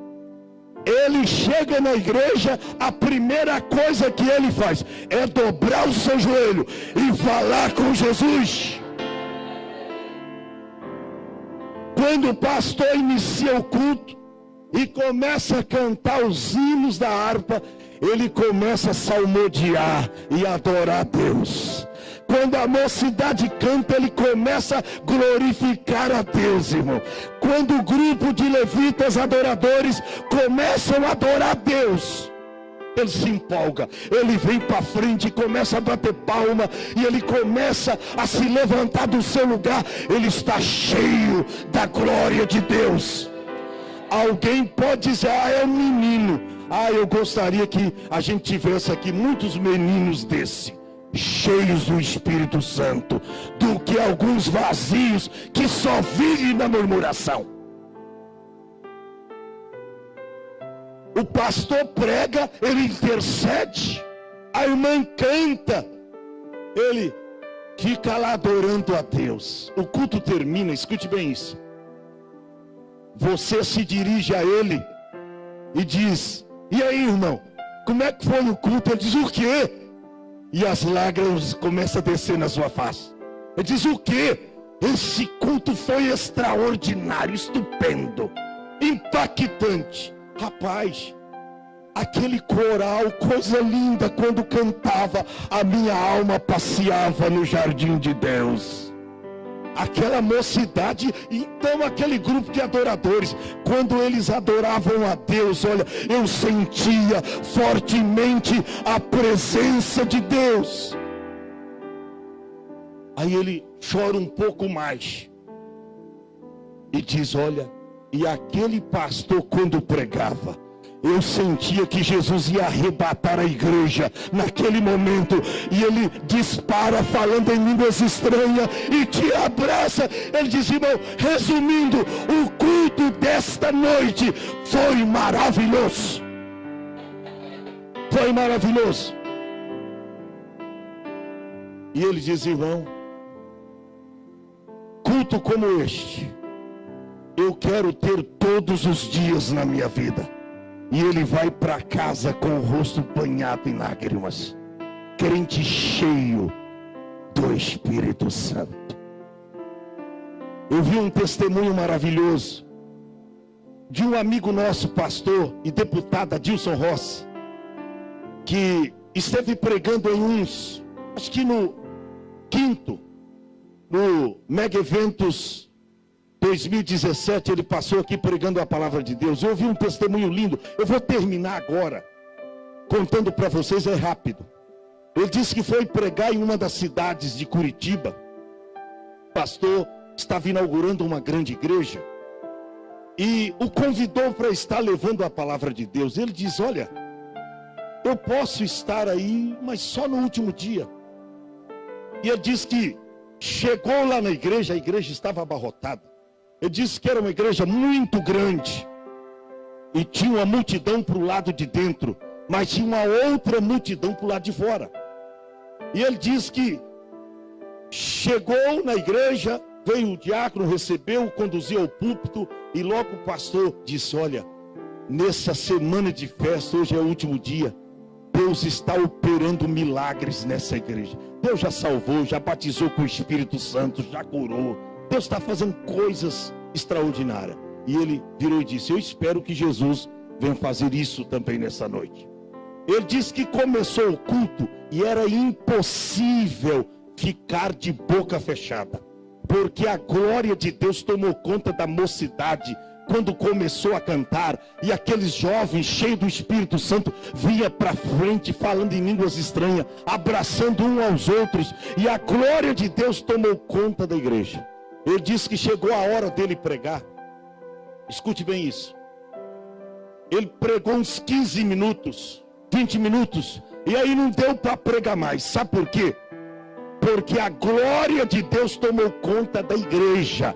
Ele chega na igreja, a primeira coisa que ele faz é dobrar o seu joelho e falar com Jesus. Quando o pastor inicia o culto e começa a cantar os hinos da harpa, ele começa a salmodiar e adorar a Deus. Quando a mocidade canta, ele começa a glorificar a Deus, irmão. Quando o grupo de levitas adoradores começam a adorar a Deus, ele se empolga, ele vem para frente e começa a bater palma, e ele começa a se levantar do seu lugar. Ele está cheio da glória de Deus. Alguém pode dizer: ah, é um menino. Ah, eu gostaria que a gente tivesse aqui muitos meninos desse, cheios do Espírito Santo, do que alguns vazios que só vivem na murmuração. O pastor prega, ele intercede, a irmã canta, ele fica lá adorando a Deus. O culto termina, escute bem isso. Você se dirige a ele e diz: e aí, irmão, como é que foi o culto? Ele diz: o quê? E as lágrimas começam a descer na sua face. Ele diz: o quê? Esse culto foi extraordinário, estupendo, impactante. Rapaz, aquele coral, coisa linda, quando cantava, a minha alma passeava no jardim de Deus. Aquela mocidade, então aquele grupo de adoradores, quando eles adoravam a Deus, olha, eu sentia fortemente a presença de Deus. Aí ele chora um pouco mais e diz: olha, e aquele pastor, quando pregava, eu sentia que Jesus ia arrebatar a igreja naquele momento, e ele dispara falando em línguas estranhas e te abraça. Ele diz: irmão, resumindo, o culto desta noite foi maravilhoso. Foi maravilhoso. E ele diz: irmão, culto como este eu quero ter todos os dias na minha vida. E ele vai para casa com o rosto banhado em lágrimas, crente cheio do Espírito Santo. Eu vi um testemunho maravilhoso de um amigo nosso, pastor e deputado Adilson Rossi, que esteve pregando em uns, acho que no quinto, no Mega Eventos 2017, ele passou aqui pregando a palavra de Deus. Eu ouvi um testemunho lindo. Eu vou terminar agora contando para vocês, é rápido. Ele disse que foi pregar em uma das cidades de Curitiba. O pastor estava inaugurando uma grande igreja e o convidou para estar levando a palavra de Deus. Ele diz: olha, eu posso estar aí, mas só no último dia. E ele disse que chegou lá na igreja, a igreja estava abarrotada. Ele disse que era uma igreja muito grande e tinha uma multidão para o lado de dentro, mas tinha uma outra multidão para o lado de fora. E ele disse que chegou na igreja, veio o diácono, recebeu, conduziu ao púlpito, e logo o pastor disse: olha, nessa semana de festa, hoje é o último dia, Deus está operando milagres nessa igreja. Deus já salvou, já batizou com o Espírito Santo, já curou. Deus está fazendo coisas extraordinárias. E ele virou e disse: eu espero que Jesus venha fazer isso também nessa noite. Ele disse que começou o culto e era impossível ficar de boca fechada, porque a glória de Deus tomou conta da mocidade quando começou a cantar, e aqueles jovens cheios do Espírito Santo vinha para frente falando em línguas estranhas, abraçando uns aos outros, e a glória de Deus tomou conta da igreja. Ele disse que chegou a hora dele pregar. Escute bem isso. Ele pregou uns 15 minutos, 20 minutos, e aí não deu para pregar mais. Sabe por quê? Porque a glória de Deus tomou conta da igreja.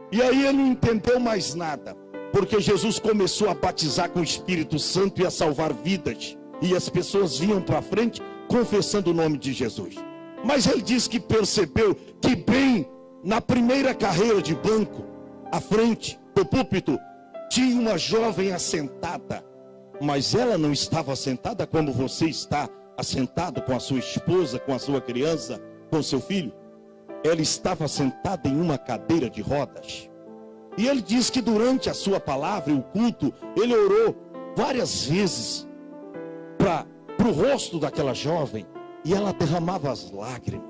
E aí ele não entendeu mais nada, porque Jesus começou a batizar com o Espírito Santo e a salvar vidas, e as pessoas vinham para frente confessando o nome de Jesus. Mas ele disse que percebeu que bem na primeira carreira de banco, à frente do púlpito, tinha uma jovem assentada, mas ela não estava assentada como você está assentado com a sua esposa, com a sua criança, com o seu filho. Ela estava sentada em uma cadeira de rodas. E ele diz que durante a sua palavra e o culto, ele orou várias vezes para o rosto daquela jovem, e ela derramava as lágrimas.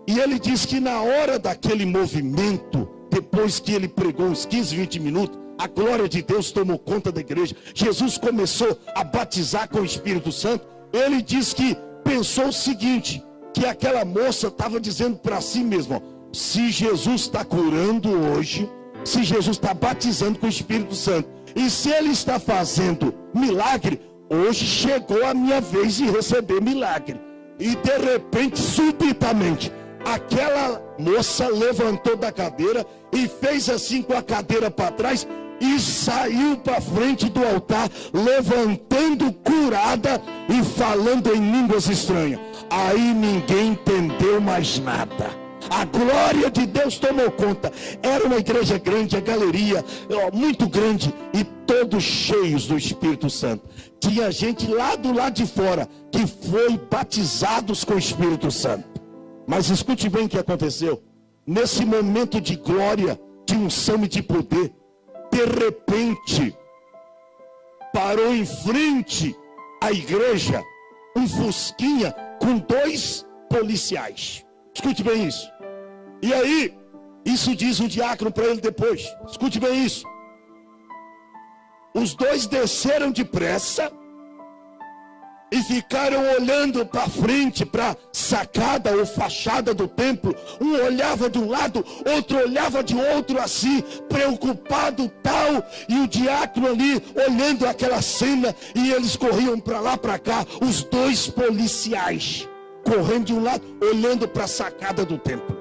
E ele diz que na hora daquele movimento, depois que ele pregou uns 15, 20 minutos, a glória de Deus tomou conta da igreja. Jesus começou a batizar com o Espírito Santo. Ele diz que pensou o seguinte, que aquela moça estava dizendo para si mesma, ó, se Jesus está curando hoje, se Jesus está batizando com o Espírito Santo, e se ele está fazendo milagre, hoje chegou a minha vez de receber milagre. E de repente, subitamente, aquela moça levantou da cadeira e fez assim com a cadeira para trás e saiu para frente do altar, levantando curada e falando em línguas estranhas. Aí ninguém entendeu mais nada. A glória de Deus tomou conta. Era uma igreja grande, a galeria muito grande, e todos cheios do Espírito Santo. Tinha gente lá do lado de fora que foi batizados com o Espírito Santo. Mas escute bem o que aconteceu. Nesse momento de glória, de unção e de poder, de repente, parou em frente à igreja um fusquinha com 2 policiais. Escute bem isso. E aí, isso diz o diácono para ele depois. Escute bem isso. Os 2 desceram depressa e ficaram olhando para frente, para a sacada ou fachada do templo. Um olhava de um lado, outro olhava de outro assim, preocupado tal. E o diácono ali olhando aquela cena, e eles corriam para lá, para cá. Os 2 policiais correndo de um lado, olhando para a sacada do templo.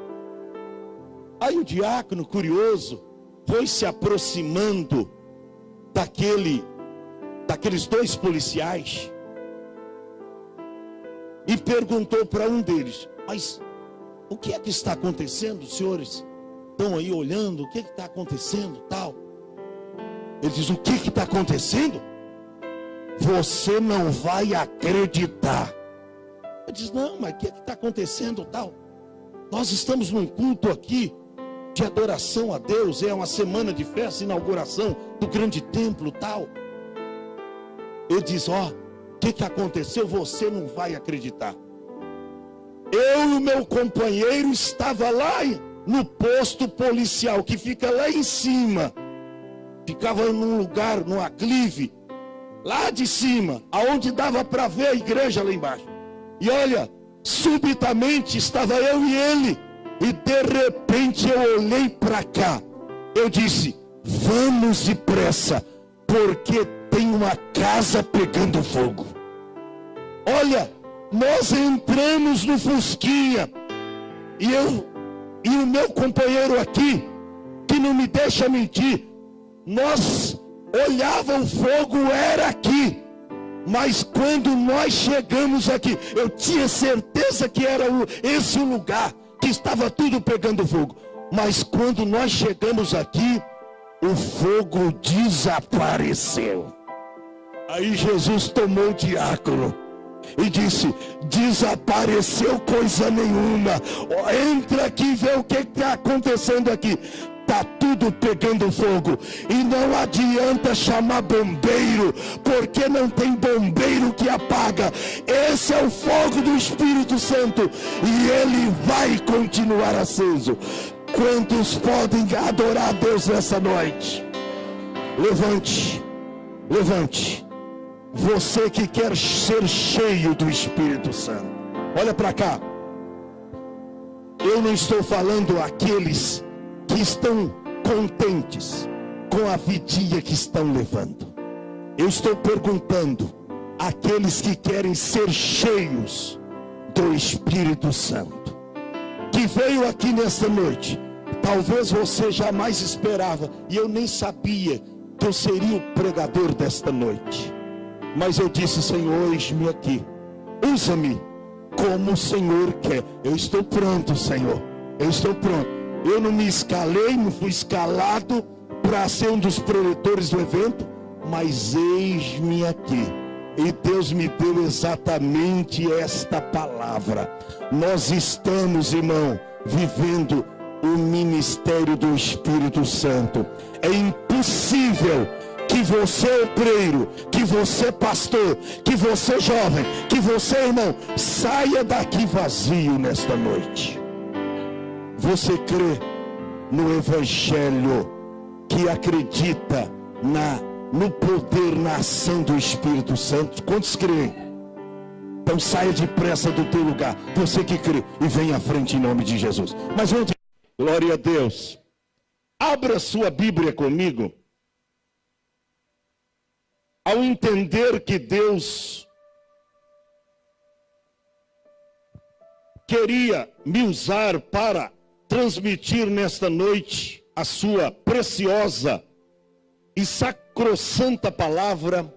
Aí o diácono, curioso, foi se aproximando daqueles 2 policiais e perguntou para um deles, mas o que é que está acontecendo? Os senhores estão aí olhando, o que está acontecendo, tal? Ele diz, o que está acontecendo? Você não vai acreditar. Ele diz, não, mas o que está acontecendo, tal? Nós estamos num culto aqui de adoração a Deus, é uma semana de festa, inauguração do grande templo, tal. Ele diz, ó, o que aconteceu? Você não vai acreditar. Eu e o meu companheiro estava lá no posto policial, que fica lá em cima. Ficava num lugar, num aclive, lá de cima, aonde dava para ver a igreja lá embaixo. E olha, subitamente estava eu e ele, e de repente eu olhei para cá. Eu disse, vamos depressa, porque tem uma casa pegando fogo. Olha, nós entramos no fusquinha, e o meu companheiro aqui, que não me deixa mentir, nós olhava o fogo, era aqui. Mas quando nós chegamos aqui, eu tinha certeza que era esse o lugar, que estava tudo pegando fogo. Mas quando nós chegamos aqui, o fogo desapareceu. Aí Jesus tomou o diácono e disse, desapareceu coisa nenhuma. Entra aqui e vê o que está acontecendo aqui. Está tudo pegando fogo. E não adianta chamar bombeiro, porque não tem bombeiro que apaga. Esse é o fogo do Espírito Santo, e ele vai continuar aceso. Quantos podem adorar a Deus nessa noite? Levante, levante. Você que quer ser cheio do Espírito Santo, olha para cá. Eu não estou falando àqueles que estão contentes com a vidinha que estão levando. Eu estou perguntando àqueles que querem ser cheios do Espírito Santo, que veio aqui nesta noite. Talvez você jamais esperava, e eu nem sabia que eu seria o pregador desta noite. Mas eu disse, Senhor, eis-me aqui, usa-me como o Senhor quer. Eu estou pronto, Senhor, eu estou pronto. Eu não me escalei, não fui escalado para ser um dos proletores do evento, mas eis-me aqui. E Deus me deu exatamente esta palavra. Nós estamos, irmão, vivendo o ministério do Espírito Santo. É impossível que que você, obreiro, que você, pastor, que você, jovem, que você, irmão, saia daqui vazio nesta noite. Você crê no Evangelho que acredita no poder, na ação do Espírito Santo? Quantos creem? Então saia depressa do teu lugar, você que crê, e venha à frente em nome de Jesus. Mas vamos, glória a Deus. Abra sua Bíblia comigo. Ao entender que Deus queria me usar para transmitir nesta noite a sua preciosa e sacrossanta palavra,